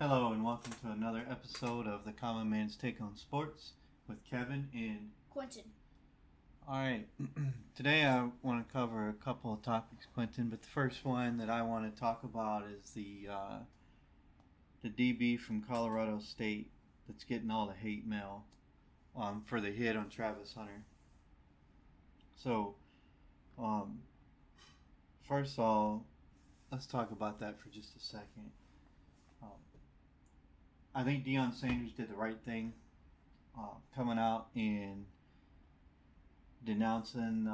Hello and welcome to another episode of the Common Man's Take on Sports with Kevin and Quentin. Alright, today I want to cover a couple of topics, Quentin, but the first one that I want to talk about is the DB from Colorado State that's getting all the hate mail for the hit on Travis Hunter. So, first of all, let's talk about that for just a second. I think Deion Sanders did the right thing, coming out and denouncing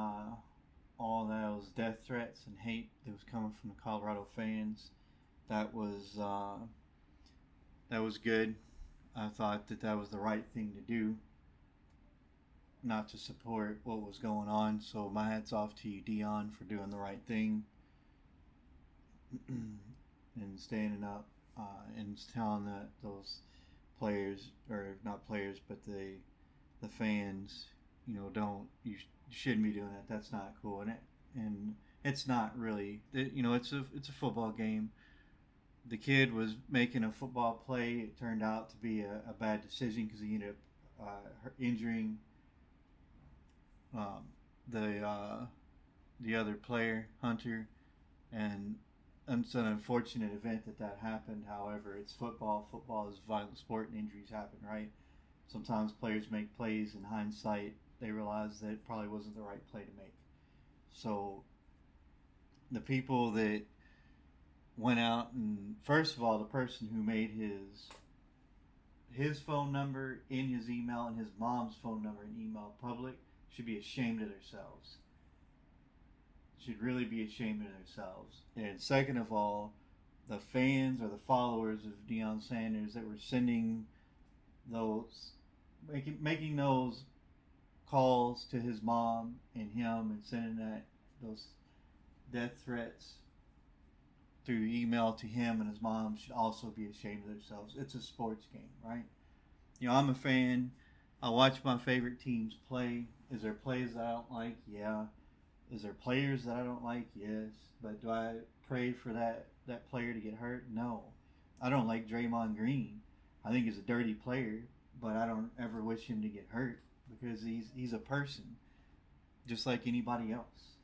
all those death threats and hate that was coming from the Colorado fans. That was good. I thought that was the right thing to do, not to support what was going on. So my hat's off to you, Deion, for doing the right thing and standing up. And telling those players, or not players, but the fans, you shouldn't be doing that. That's not cool, and it's not really. It's a football game. The kid was making a football play. It turned out to be a bad decision because he ended up injuring the other player, Hunter, and it's an unfortunate event that happened. However, it's football. Football is a violent sport, and injuries happen, right? Sometimes players make plays. In hindsight, they realize that it probably wasn't the right play to make. So the people that went out and, first of all, the person who made his phone number in his email and his mom's phone number and email public should be ashamed of themselves. Should really be ashamed of themselves. And second of all, the fans or the followers of Deion Sanders that were sending those, making those calls to his mom and him and sending those death threats through email to him and his mom should also be ashamed of themselves. It's a sports game, right? I'm a fan. I watch my favorite teams play. Is there plays that I don't like? Yeah. Is there players that I don't like? Yes. But do I pray for that player to get hurt? No. I don't like Draymond Green. I think he's a dirty player, but I don't ever wish him to get hurt because he's a person, just like anybody else.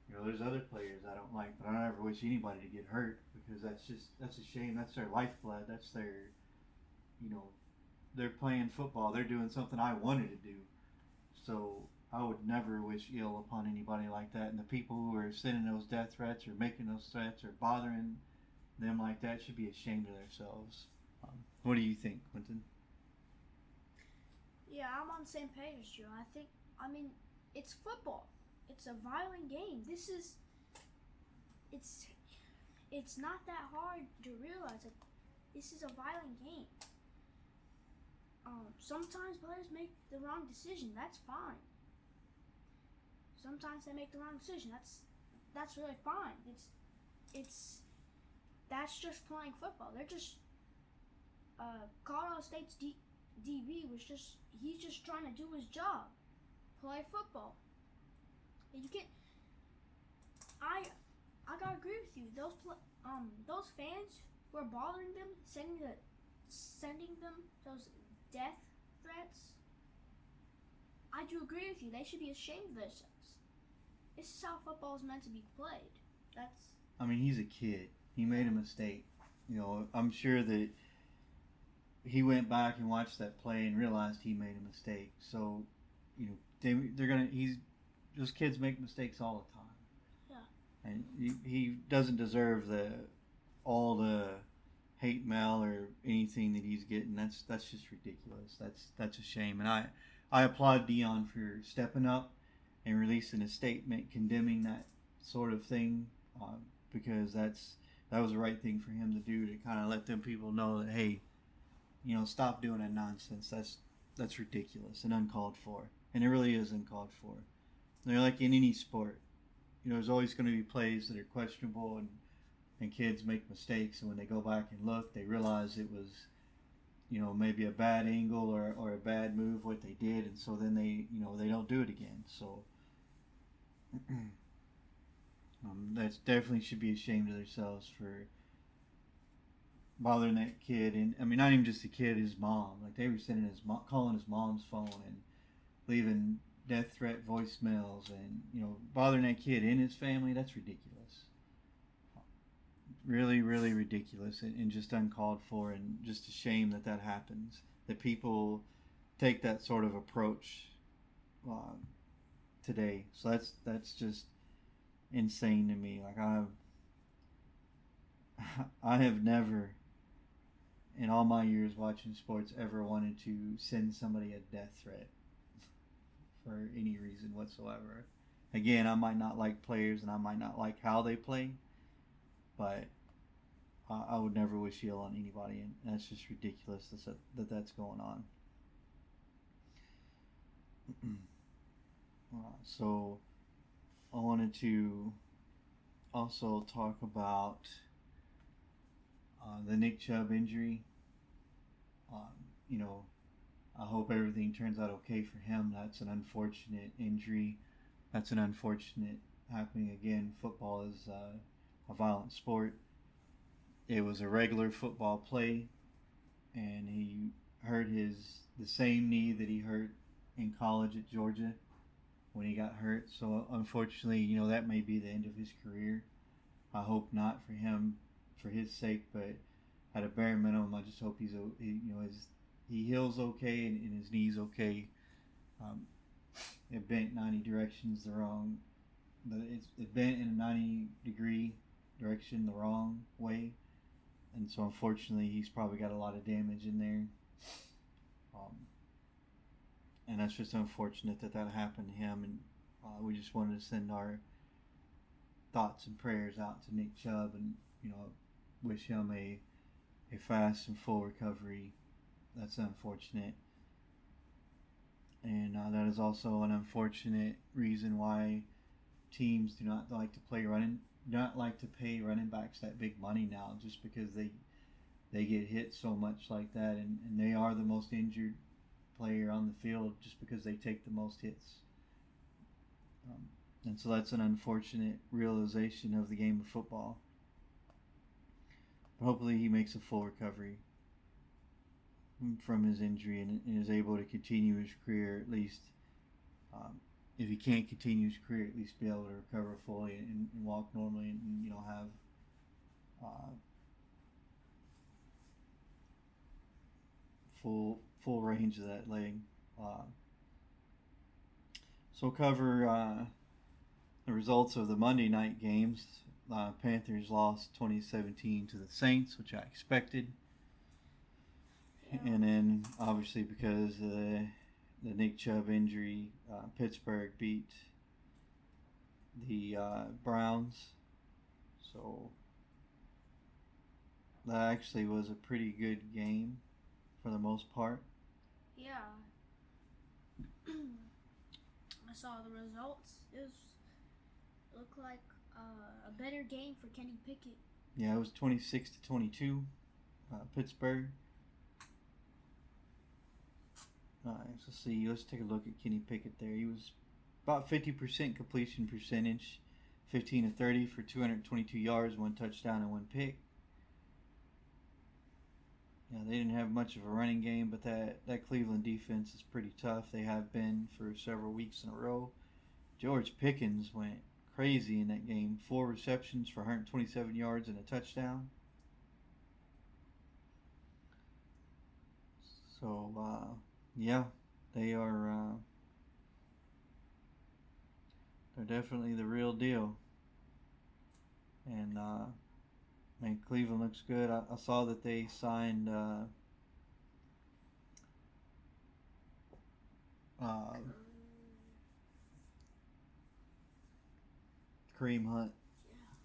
There's other players I don't like, but I don't ever wish anybody to get hurt because that's a shame. That's their lifeblood. That's their, they're playing football. They're doing something I wanted to do. So I would never wish ill upon anybody like that. And the people who are sending those death threats or making those threats or bothering them like that should be ashamed of themselves. What do you think, Quentin? Yeah, I'm on the same page as you. It's football. It's a violent game. It's not that hard to realize that this is a violent game. Sometimes players make the wrong decision. That's fine. Sometimes they make the wrong decision. That's really fine. That's just playing football. They're just Colorado State's DB he's just trying to do his job, play football. And I gotta agree with you. Those fans who are bothering them, sending them those death threats. I do agree with you. They should be ashamed of themselves. This is how football is meant to be played. He's a kid. He made a mistake. I'm sure that he went back and watched that play and realized he made a mistake. So, those kids make mistakes all the time. Yeah. And he doesn't deserve all the hate mail or anything that he's getting. That's just ridiculous. That's a shame. And I applaud Deion for stepping up and releasing a statement condemning that sort of thing, because that was the right thing for him to do, to kind of let them people know that, hey, stop doing that nonsense. That's ridiculous and uncalled for. And it really is uncalled for. They're like in any sport. There's always going to be plays that are questionable, and kids make mistakes, and when they go back and look, they realize it was, maybe a bad angle or a bad move what they did, and so then they don't do it again. So that definitely should be ashamed of themselves bothering that kid, and I mean not even just the kid, his mom. Like they were sending calling his mom's phone and leaving death threat voicemails, and bothering that kid and his family. That's ridiculous. Really, really ridiculous, and just uncalled for, and just a shame that happens. That people take that sort of approach today. So that's just insane to me. Like I have never, in all my years watching sports, ever wanted to send somebody a death threat for any reason whatsoever. Again, I might not like players and I might not like how they play, but I would never wish ill on anybody, and that's just ridiculous that's going on. So I wanted to also talk about the Nick Chubb injury. I hope everything turns out okay for him. That's an unfortunate injury. That's an unfortunate happening again. Football is a violent sport. It was a regular football play, and he hurt the same knee that he hurt in college at Georgia when he got hurt. So unfortunately, that may be the end of his career. I hope not for him, for his sake, but at a bare minimum, I just hope he heals okay and his knee's okay. It bent 90 directions the wrong. It bent in a 90-degree direction the wrong way, and so unfortunately, he's probably got a lot of damage in there. And that's just unfortunate that happened to him, and we just wanted to send our thoughts and prayers out to Nick Chubb, and wish him a fast and full recovery. That's unfortunate, and that is also an unfortunate reason why teams do not like to pay running backs that big money now, just because they get hit so much like that, and they are the most injured player on the field just because they take the most hits. And so that's an unfortunate realization of the game of football. But hopefully he makes a full recovery from his injury and is able to continue his career, at least. If he can't continue his career, at least be able to recover fully and walk normally, and have full range of that leg. So we'll cover the results of the Monday night games. Panthers lost 2017 to the Saints, which I expected. Yeah. And then, obviously, because of the Nick Chubb injury, Pittsburgh beat the Browns. So that actually was a pretty good game for the most part. Yeah. I saw the results. It looked like a better game for Kenny Pickett. Yeah, it was 26-22, Pittsburgh. Let's see. Let's take a look at Kenny Pickett there. He was about 50% completion percentage, 15 of 30 for 222 yards, 1 touchdown and 1 pick. Yeah, they didn't have much of a running game, but that Cleveland defense is pretty tough. They have been for several weeks in a row. George Pickens went crazy in that game. 4 receptions for 127 yards and a touchdown. So, yeah, they are they're definitely the real deal. And Cleveland looks good. I saw that they signed Kareem Hunt.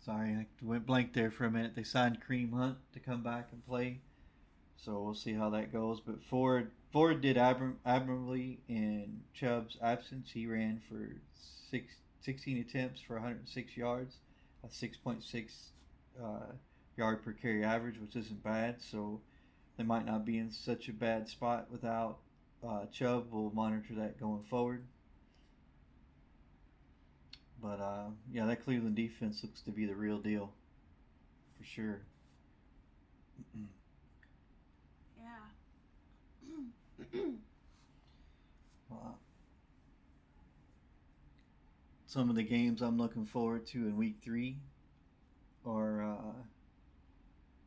Sorry, I went blank there for a minute. They signed Kareem Hunt to come back and play. So we'll see how that goes. But Ford did admirably in Chubb's absence. He ran for 16 attempts for 106 yards, a 6.6 yard per carry average, which isn't bad. So they might not be in such a bad spot without Chubb. We'll monitor that going forward. But yeah, that Cleveland defense looks to be the real deal for sure. Some of the games I'm looking forward to in Week 3 are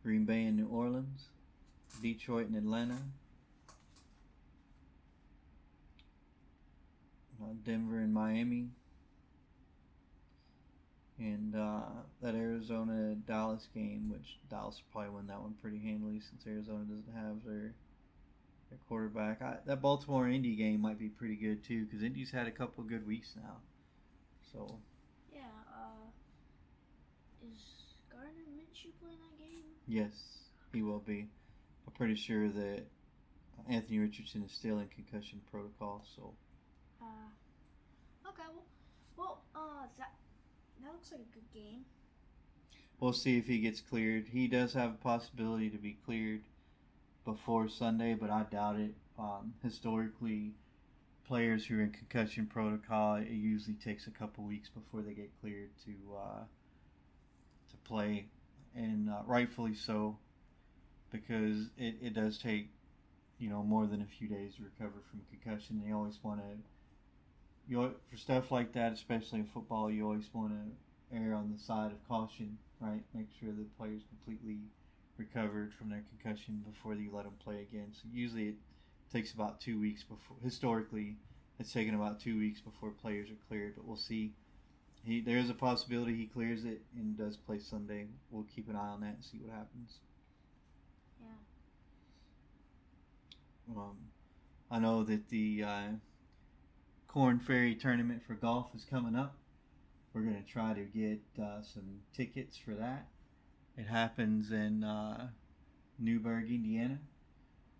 Green Bay and New Orleans, Detroit and Atlanta, Denver and Miami, and that Arizona-Dallas game, which Dallas will probably win that one pretty handily since Arizona doesn't have their quarterback. That Baltimore-Indy game might be pretty good too because Indy's had a couple good weeks now. So. Yeah. Is Gardner Minshew playing that game? Yes, he will be. I'm pretty sure that Anthony Richardson is still in concussion protocol. So. Okay. That looks like a good game. We'll see if he gets cleared. He does have a possibility to be cleared before Sunday, but I doubt it. Historically, players who are in concussion protocol, it usually takes a couple weeks before they get cleared to play, and rightfully so, because it does take more than a few days to recover from concussion. They always want to, for stuff like that, especially in football, you always want to err on the side of caution, right? Make sure the player's completely recovered from their concussion before you let them play again. So usually it takes about 2 weeks before. Historically, it's taken about 2 weeks before players are cleared, but we'll see. There is a possibility he clears it and does play Sunday. We'll keep an eye on that and see what happens. Yeah. I know that the Corn Ferry tournament for golf is coming up. We're going to try to get some tickets for that. It happens in Newburgh, Indiana.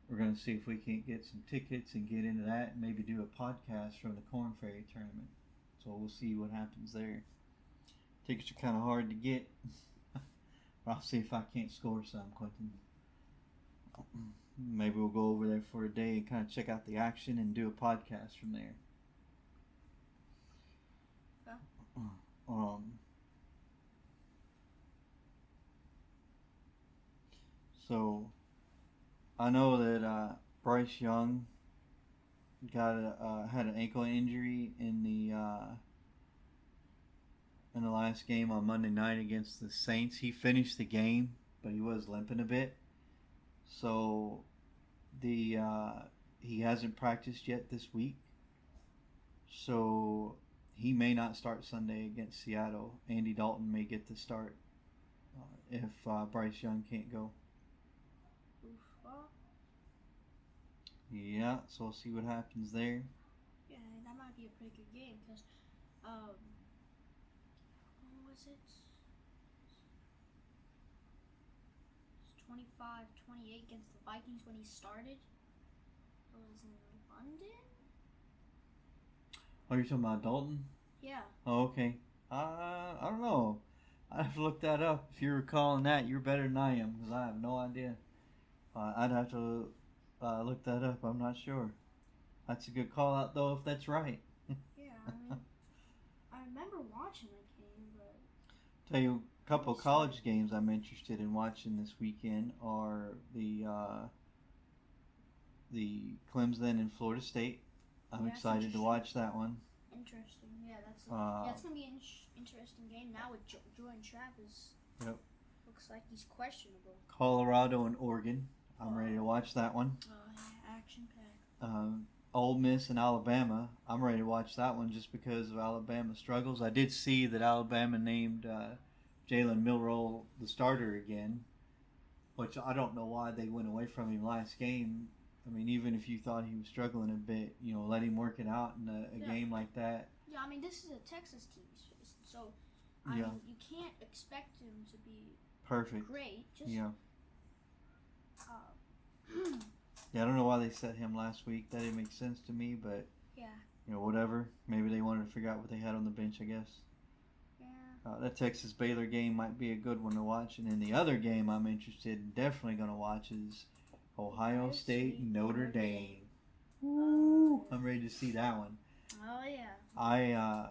We're going to see if we can't get some tickets and get into that and maybe do a podcast from the Corn Ferry tournament. So we'll see what happens there. Tickets are kind of hard to get. I'll see if I can't score some, Quentin. Maybe we'll go over there for a day and kind of check out the action and do a podcast from there. Yeah. So I know that Bryce Young had an ankle injury in the last game on Monday night against the Saints. He finished the game, but he was limping a bit. So he hasn't practiced yet this week. So he may not start Sunday against Seattle. Andy Dalton may get the start if Bryce Young can't go. Yeah, so we'll see what happens there. Yeah, that might be a pretty good game because, what was it? It's 25-28 against the Vikings when he started. It was in London? Oh, you're talking about Dalton? Yeah. Oh, okay. I don't know. I have to look that up. If you're recalling that, you're better than I am because I have no idea. I'd have to look that up. I'm not sure. That's a good call out, though, if that's right. Yeah, I remember watching that game, but... Tell you, a couple of college games I'm interested in watching this weekend are the Clemson and Florida State. I'm excited to watch that one. Interesting. Yeah, it's going to be an interesting game now with Jordan Travis. Yep. Looks like he's questionable. Colorado and Oregon. I'm ready to watch that one. Action-packed. Ole Miss and Alabama. I'm ready to watch that one just because of Alabama's struggles. I did see that Alabama named Jalen Milroe the starter again, which I don't know why they went away from him last game. I mean, even if you thought he was struggling a bit, let him work it out in a game like that. Yeah, I mean, this is a Texas team he's facing, so I mean, you can't expect him to be perfect. Great. Just, yeah. Yeah, I don't know why they set him last week. That didn't make sense to me, but whatever. Maybe they wanted to figure out what they had on the bench, I guess. Yeah. That Texas Baylor game might be a good one to watch, and then the other game I'm interested in, definitely going to watch is Ohio State Notre Dame. Woo! I'm ready to see that one. Oh yeah.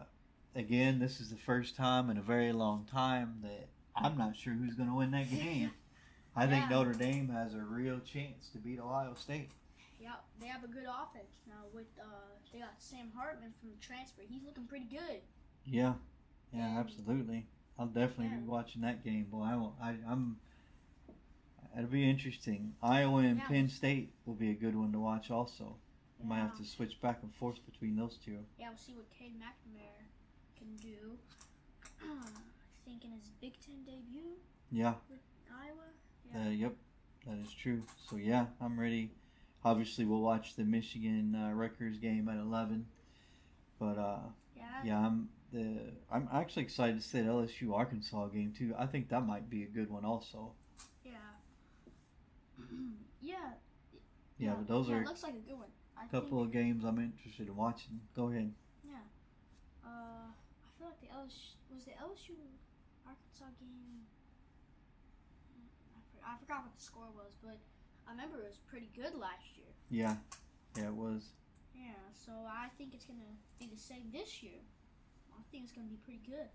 Again, this is the first time in a very long time that I'm not sure who's going to win that game. I think Notre Dame has a real chance to beat Ohio State. Yeah, they have a good offense now with they got Sam Hartman from the transfer. He's looking pretty good. Yeah, yeah, And absolutely. I'll definitely yeah, be watching that game. Boy, I'm. It'll be interesting. Iowa and yeah, Penn State will be a good one to watch. Also, you might yeah, have to switch back and forth between those two. yeah. We'll see what Cade McNamara can do. I think in his Big Ten debut Yeah. with Iowa. Yeah. Yep, that is true. So yeah, I'm ready. Obviously, we'll watch the Michigan Rutgers game at 11. But yeah, I'm actually excited to see the LSU Arkansas game too. I think that might be a good one also. Yeah. yeah. Yeah, but those yeah, are it looks like a good one. a couple of games I'm interested in watching. Go ahead. Yeah. I feel like the LSU Arkansas game. I forgot what the score was, but I remember it was pretty good last year. Yeah, it was. Yeah, so I think it's gonna be the same this year. I think it's gonna be pretty good.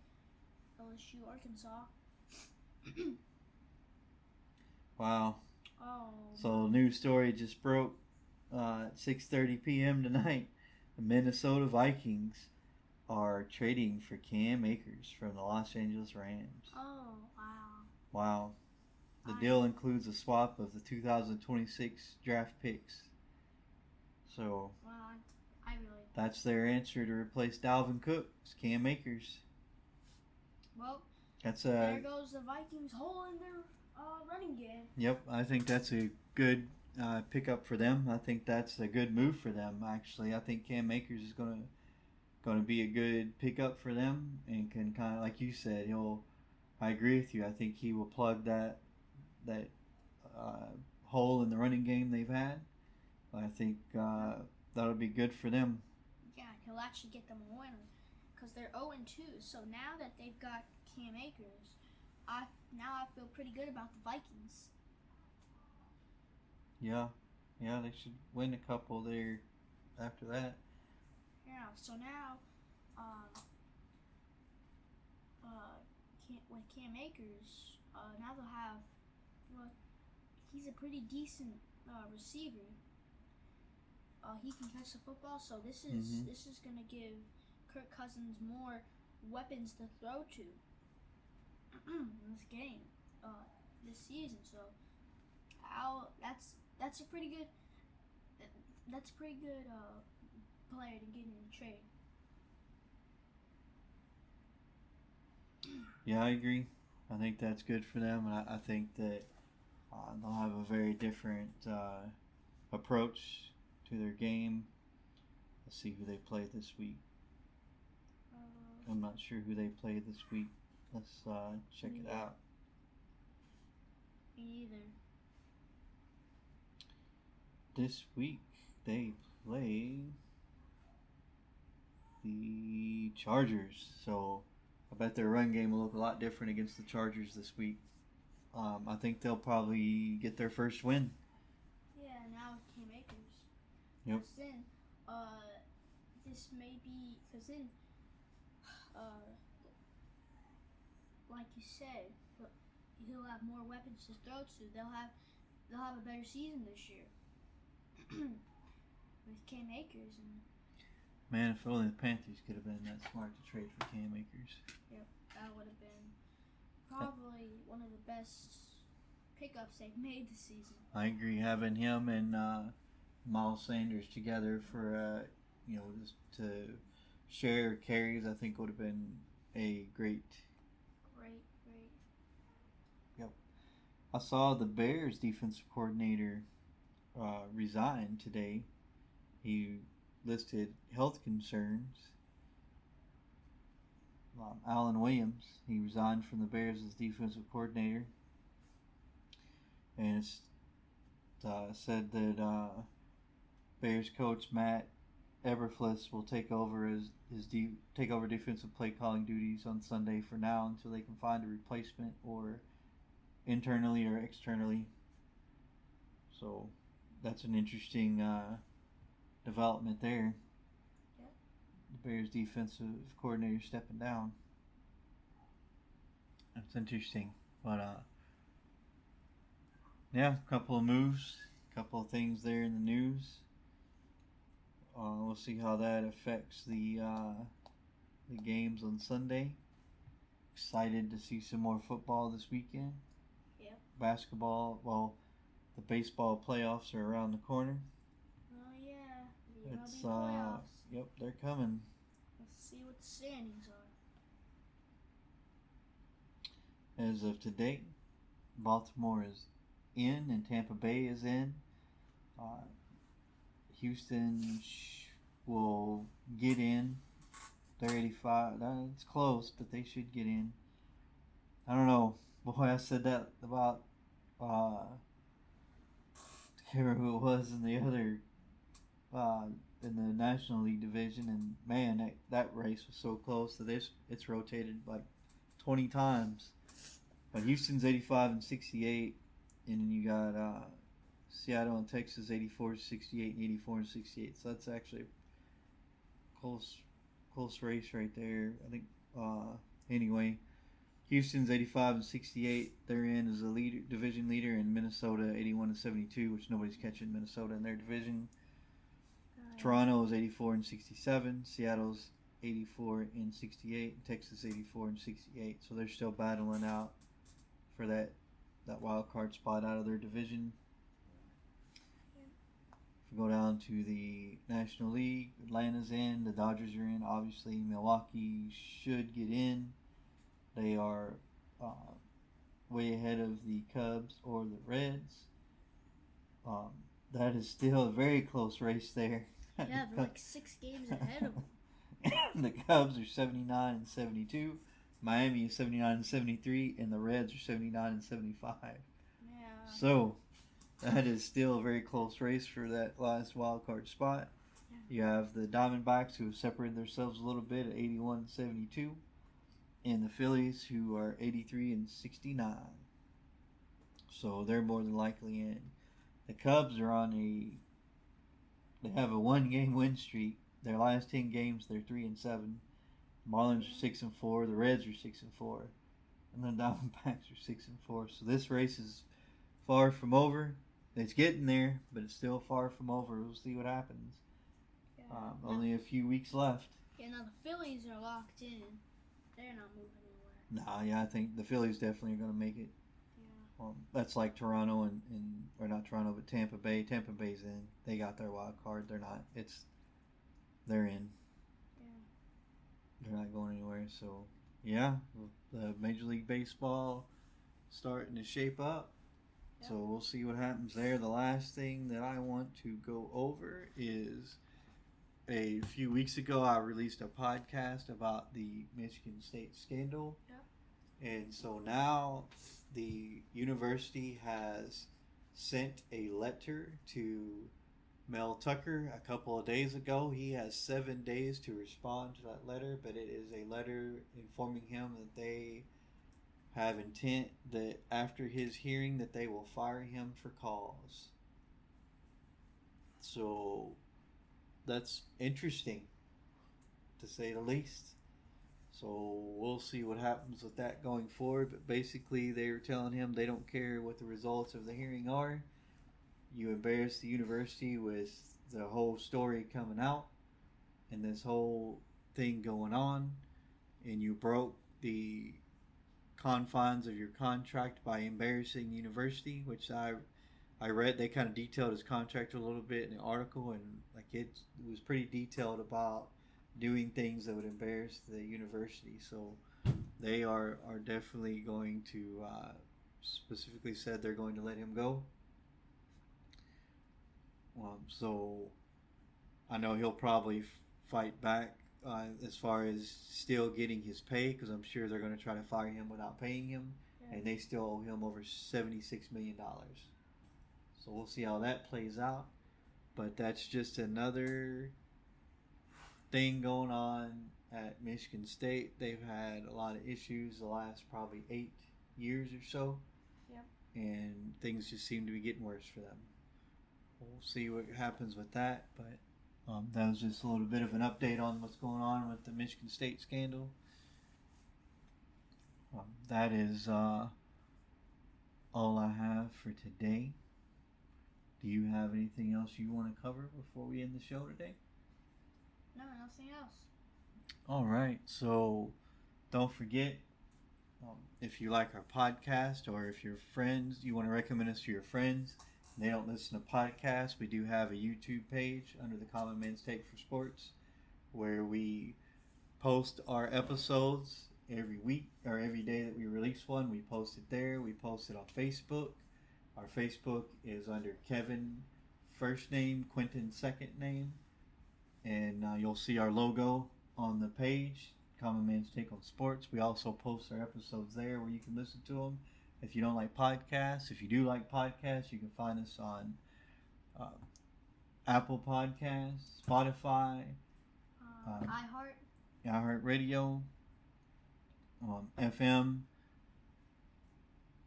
LSU Arkansas. Wow. Oh. So news story just broke at 6:30 p.m. tonight. The Minnesota Vikings are trading for Cam Akers from the Los Angeles Rams. Oh, wow. Wow. The deal includes a swap of the 2026 draft picks. So Wow, I really. that's their answer to replace Dalvin Cook. It's Cam Akers. Well, That's there goes the Vikings' hole in their running game. Yep, I think that's a good pickup for them. I think that's a good move for them. Actually, I think Cam Akers is gonna be a good pickup for them, and can kind of, like you said, he'll. I agree with you. I think he will plug that hole in the running game they've had. I think that'll be good for them. Yeah, he'll actually get them a winner because they're 0-2. So now that they've got Cam Akers, I feel pretty good about the Vikings. Yeah, they should win a couple there after that. Yeah, so now, with Cam Akers, now they'll have, well, he's a pretty decent receiver. He can catch the football, so this is gonna give Kirk Cousins more weapons to throw to in this game, this season. So, that's a pretty good player to get in a trade. Yeah, I agree. I think that's good for them, and I think that they'll have a very different approach to their game. Let's see who they play this week. I'm not sure who they play this week. Let's check it out. Me either. This week they play the Chargers, so I bet their run game will look a lot different against the Chargers this week. I think they'll probably get their first win. Yeah, now with Cam Akers. Yep. Then, this may be because then, like you said, he'll have more weapons to throw to. They'll have a better season this year with Cam Akers. And Man, if only the Panthers could have been that smart to trade for Cam Akers. yep, that would have been probably one of the best pickups they've made this season. I agree. Having him and Miles Sanders together for just to share carries, I think would have been a great. Yep. I saw the Bears defensive coordinator resign today. He listed health concerns. Alan Williams, he resigned from the Bears as defensive coordinator, and it's said that Bears coach Matt Eberflus will take over defensive play calling duties on Sunday for now until they can find a replacement, or internally or externally. So that's an interesting development there. Yep. The Bears defensive coordinator stepping down. That's interesting. But yeah, a couple of moves, a couple of things there in the news. We'll see how that affects the games on Sunday. Excited to see some more football this weekend. Yep. Basketball, well, the baseball playoffs are around the corner. Oh yeah, the It's MLB playoffs. Yep, they're coming. Let's see what the standings are. As of today, Baltimore is in and Tampa Bay is in. Houston will get in. They're 85. It's close, but they should get in. I don't know. Boy, I said that about I can't remember who it was in the other in the National League division, and man, that race was so close that it's rotated like 20 times. But Houston's 85 and 68, and then you got Seattle and Texas 84 68 and 84 and 68. So that's actually a close race right there. I think anyway, Houston's 85 and 68. They're in as a division leader, and Minnesota 81 and 72, which nobody's catching Minnesota in their division. Toronto is 84 and 67. Seattle's 84 and 68. Texas 84 and 68. So they're still battling out for that wild card spot out of their division. If we go down to the National League, Atlanta's in. The Dodgers are in. Obviously, Milwaukee should get in. They are way ahead of the Cubs or the Reds. That is still a very close race there. Yeah, they're like 6 games ahead of them. The Cubs are 79 and 72. Miami is 79 and 73, and the Reds are 79 and 75. Yeah. So that is still a very close race for that last wild card spot. Yeah. You have the Diamondbacks, who have separated themselves a little bit at 81 and 72, and the Phillies, who are 83 and 69. So they're more than likely in. The Cubs are they have a 1-game win streak. Their last 10 games, they're 3 and 7. Marlins are 6 and 4. The Reds are 6 and 4, and the Diamondbacks are 6 and 4. So this race is far from over. It's getting there, but it's still far from over. We'll see what happens. Yeah. Only a few weeks left. Yeah, now the Phillies are locked in. They're not moving anywhere. Yeah, I think the Phillies definitely are going to make it. Yeah. That's like Toronto or not Toronto, but Tampa Bay. Tampa Bay's in. They got their wild card. They're not. They're in. They're not going anywhere. So, yeah, the Major League Baseball starting to shape up. Yep. So we'll see what happens there. The last thing that I want to go over is a few weeks ago I released a podcast about the Michigan State scandal. Yep. And so now the university has sent a letter to Mel Tucker a couple of days ago. He has 7 days to respond to that letter, but it is a letter informing him that they have intent that after his hearing that they will fire him for cause. So that's interesting, to say the least. So we'll see what happens with that going forward. But basically they were telling him they don't care what the results of the hearing are. You embarrass the university with the whole story coming out and this whole thing going on, and you broke the confines of your contract by embarrassing the university, which I read. They kind of detailed his contract a little bit in the article, and like it was pretty detailed about doing things that would embarrass the university. So they are definitely going to specifically said they're going to let him go. So I know he'll probably fight back as far as still getting his pay, because I'm sure they're going to try to fire him without paying him, and they still owe him over $76 million. So we'll see how that plays out. But that's just another thing going on at Michigan State. They've had a lot of issues the last probably 8 years or so. Yep. And things just seem to be getting worse for them. We'll see what happens with that, but that was just a little bit of an update on what's going on with the Michigan State scandal. That is all I have for today. Do you have anything else you want to cover before we end the show today? No, nothing else. All right. So don't forget, if you like our podcast, or if your friends, you want to recommend us to your friends, and they don't listen to podcasts, we do have a YouTube page under the Common Man's Take for Sports where we post our episodes every week or every day that we release one. We post it there. We post it on Facebook. Our Facebook is under Kevin first name, Quentin second name, and you'll see our logo on the page, Common Man's Take on Sports. We also post our episodes there where you can listen to them. If you don't like podcasts, if you do like podcasts, you can find us on Apple Podcasts, Spotify, iHeartRadio, FM,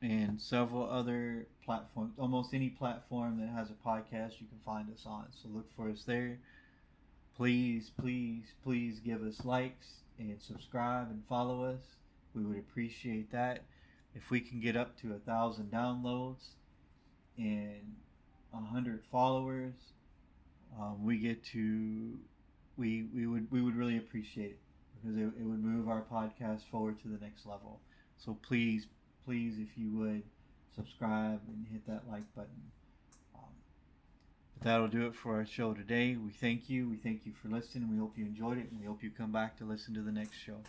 and several other platforms. Almost any platform that has a podcast, you can find us on. So look for us there. Please, please, please give us likes and subscribe and follow us. We would appreciate that. If we can get up to 1,000 downloads and 100 followers, we would really appreciate it, because it would move our podcast forward to the next level. So please, if you would, subscribe and hit that like button. But that'll do it for our show today. We thank you for listening. We hope you enjoyed it, and we hope you come back to listen to the next show.